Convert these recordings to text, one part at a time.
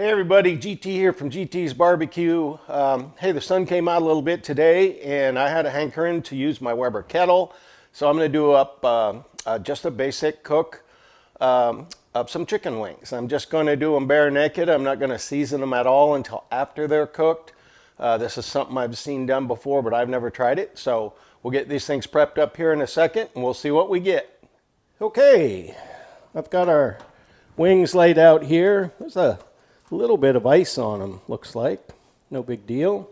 Hey everybody, GT here from GT's Barbecue. Hey, the sun came out a little bit today and I had a hankering to use my Weber kettle. So I'm going to do up just a basic cook of some chicken wings. I'm just going to do them bare naked. I'm not going to season them at all until after they're cooked. This is something I've seen done before, but I've never tried it. So we'll get these things prepped up here in a second and we'll see what we get. Okay, I've got our wings laid out here. There's a little bit of ice on them, looks like. No big deal.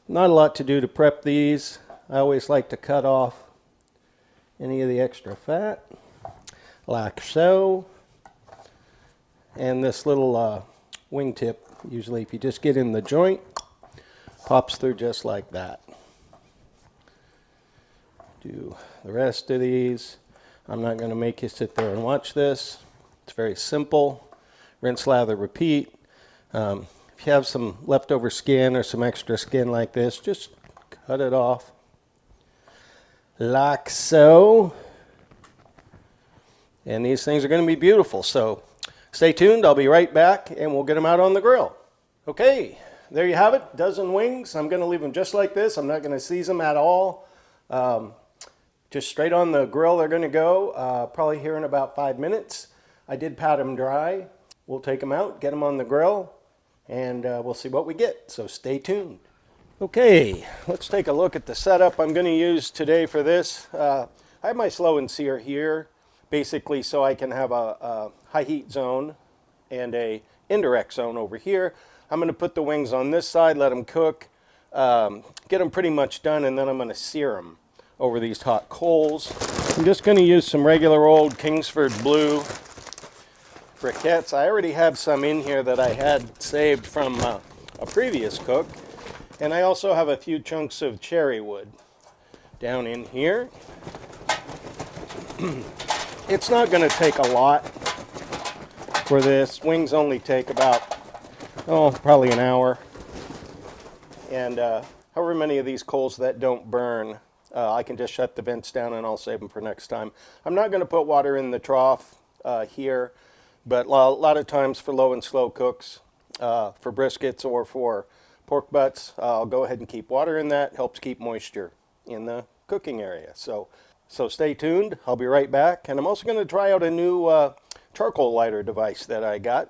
Not a lot to do to prep these. I always like to cut off any of the extra fat, like so. And this little wingtip, usually if you just get in the joint, pops through just like that. Do the rest of these. I'm not going to make you sit there and watch this. It's very simple. Rinse, lather, repeat. If you have some leftover skin or some extra skin like this, just cut it off like so. And these things are going to be beautiful. So stay tuned. I'll be right back and we'll get them out on the grill. Okay, there you have it. Dozen wings. I'm going to leave them just like this. I'm not going to season them at all. Just straight on the grill they're going to go, probably here in about 5 minutes. I did pat them dry. We'll take them out, get them on the grill, and we'll see what we get. So stay tuned. Okay, let's take a look at the setup I'm going to use today for this. I have my slow and sear here, basically so I can have a high heat zone and a indirect zone over here. I'm going to put the wings on this side, let them cook, get them pretty much done, and then I'm going to sear them over these hot coals. I'm just going to use some regular old Kingsford Blue briquettes. I already have some in here that I had saved from a previous cook, and I also have a few chunks of cherry wood down in here. It's not going to take a lot for this. Wings only take about, probably an hour, and however many of these coals that don't burn, I can just shut the vents down and I'll save them for next time. I'm not going to put water in the trough here. But a lot of times for low and slow cooks, for briskets or for pork butts, I'll go ahead and keep water in that. Helps keep moisture in the cooking area. So stay tuned. I'll be right back. And I'm also going to try out a new charcoal lighter device that I got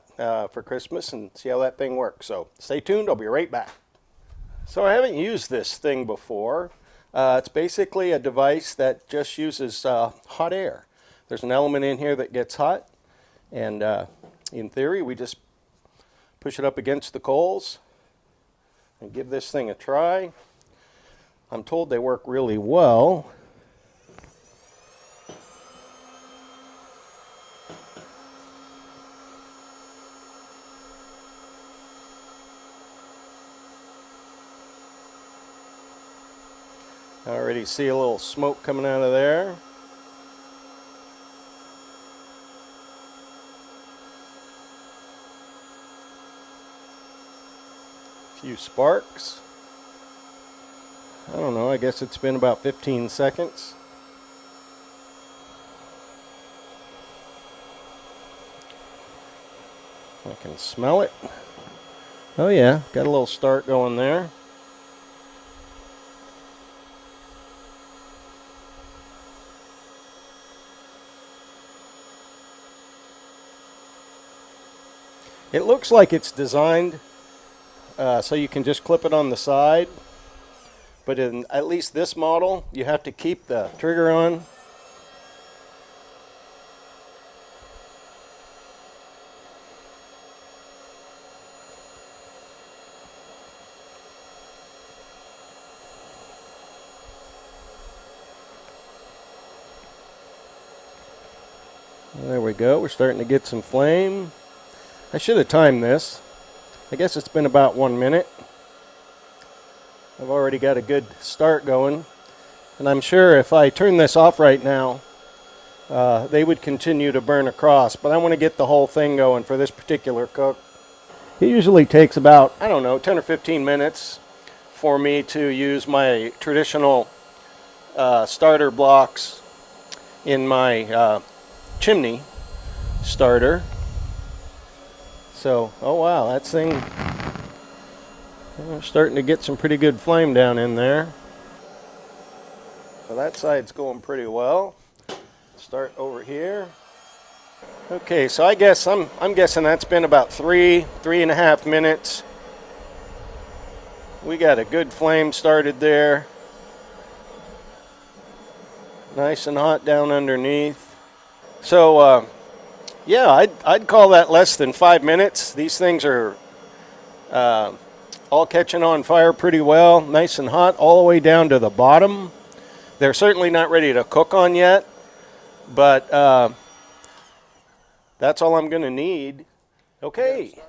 for Christmas and see how that thing works. So stay tuned. I'll be right back. So I haven't used this thing before. It's basically a device that just uses hot air. There's an element in here that gets hot. And in theory, we just push it up against the coals and give this thing a try. I'm told they work really well. I already see a little smoke coming out of there. Few sparks. I don't know, I guess it's been about 15 seconds. I can smell it. Oh yeah, got a little start going there. It looks like it's designed so you can just clip it on the side, but in at least this model you have to keep the trigger on. There we go, we're starting to get some flame. I should have timed this. I guess it's been about 1 minute. I've already got a good start going. And I'm sure if I turn this off right now, they would continue to burn across. But I want to get the whole thing going for this particular cook. It usually takes about, 10 or 15 minutes for me to use my traditional starter blocks in my chimney starter. So, oh wow, that thing, we're starting to get some pretty good flame down in there. So that side's going pretty well. Start over here. Okay, so I guess I'm guessing that's been about 3.5 minutes. We got a good flame started there. Nice and hot down underneath. So yeah, I'd call that less than 5 minutes. These things are all catching on fire pretty well, nice and hot all the way down to the bottom. They're certainly not ready to cook on yet, but that's all I'm going to need. Okay,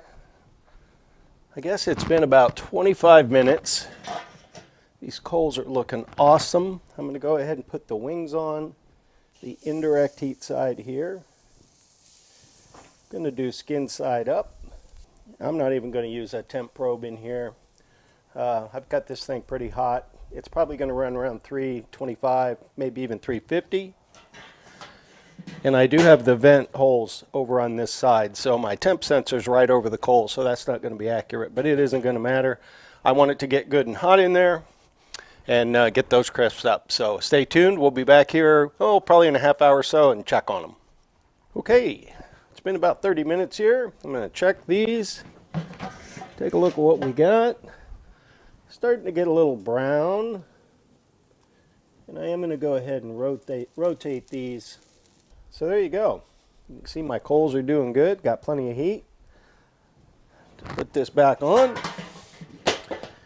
I guess it's been about 25 minutes. These coals are looking awesome. I'm going to go ahead and put the wings on the indirect heat side here. Going to do skin side up. I'm not even going to use a temp probe in here. I've got this thing pretty hot. It's probably going to run around 325, maybe even 350. And I do have the vent holes over on this side, so my temp sensor's right over the coal, so that's not going to be accurate, but it isn't going to matter. I want it to get good and hot in there and get those crisps up. So stay tuned. We'll be back here, probably in a half hour or so and check on them. Okay, it's been about 30 minutes here. I'm going to check these. Take a look at what we got. Starting to get a little brown. And I am going to go ahead and rotate these. So there you go. You can see my coals are doing good. Got plenty of heat. Put this back on.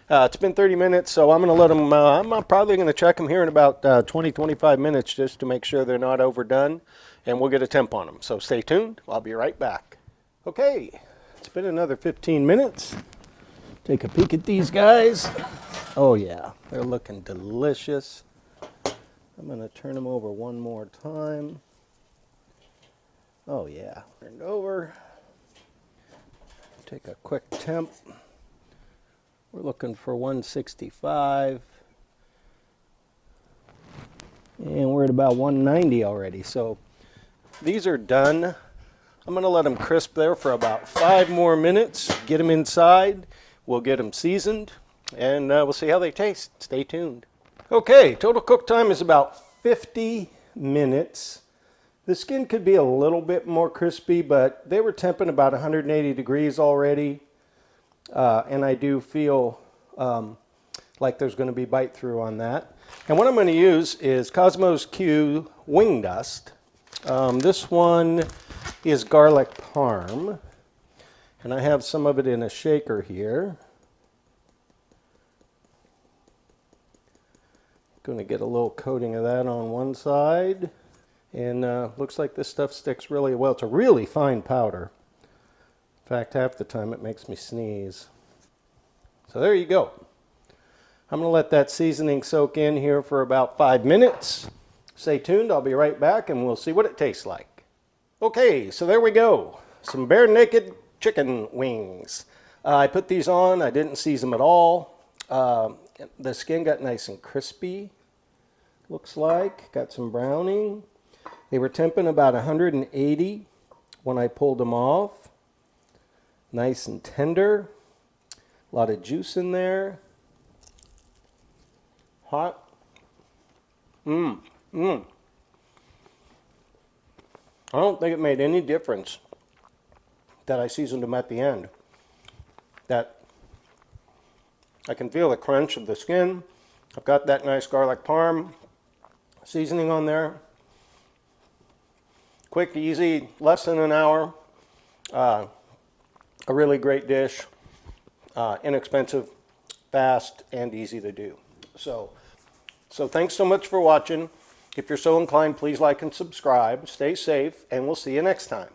It's been 30 minutes, so I'm going to let them, I'm probably going to check them here in about 20-25 minutes just to make sure they're not overdone. And we'll get a temp on them. So stay tuned. I'll be right back. Okay, it's been another 15 minutes. Take a peek at these guys. Oh yeah, they're looking delicious. I'm going to turn them over one more time. Oh yeah, turned over. Take a quick temp. We're looking for 165. And we're at about 190 already. So these are done. I'm going to let them crisp there for about 5 more minutes. Get them inside. We'll get them seasoned. And we'll see how they taste. Stay tuned. Okay, total cook time is about 50 minutes. The skin could be a little bit more crispy, but they were temping about 180 degrees already. And I do feel like there's going to be bite through on that. And what I'm going to use is Cosmos Q Wing Dust. This one is garlic parm. And I have some of it in a shaker here. Going to get a little coating of that on one side. And looks like this stuff sticks really well. It's a really fine powder. In fact, half the time it makes me sneeze. So there you go. I'm going to let that seasoning soak in here for about 5 minutes. Stay tuned. I'll be right back and we'll see what it tastes like. Okay, so there we go. Some bare naked chicken wings. I put these on. I didn't season them at all. The skin got nice and crispy. Looks like. Got some browning. They were temping about 180 when I pulled them off. Nice and tender. A lot of juice in there. Hot. I don't think it made any difference that I seasoned them at the end. That I can feel the crunch of the skin. I've got that nice garlic parm seasoning on there. Quick, easy, less than an hour. A really great dish. Inexpensive, fast, and easy to do. So thanks so much for watching. If you're so inclined, please like and subscribe. Stay safe, and we'll see you next time.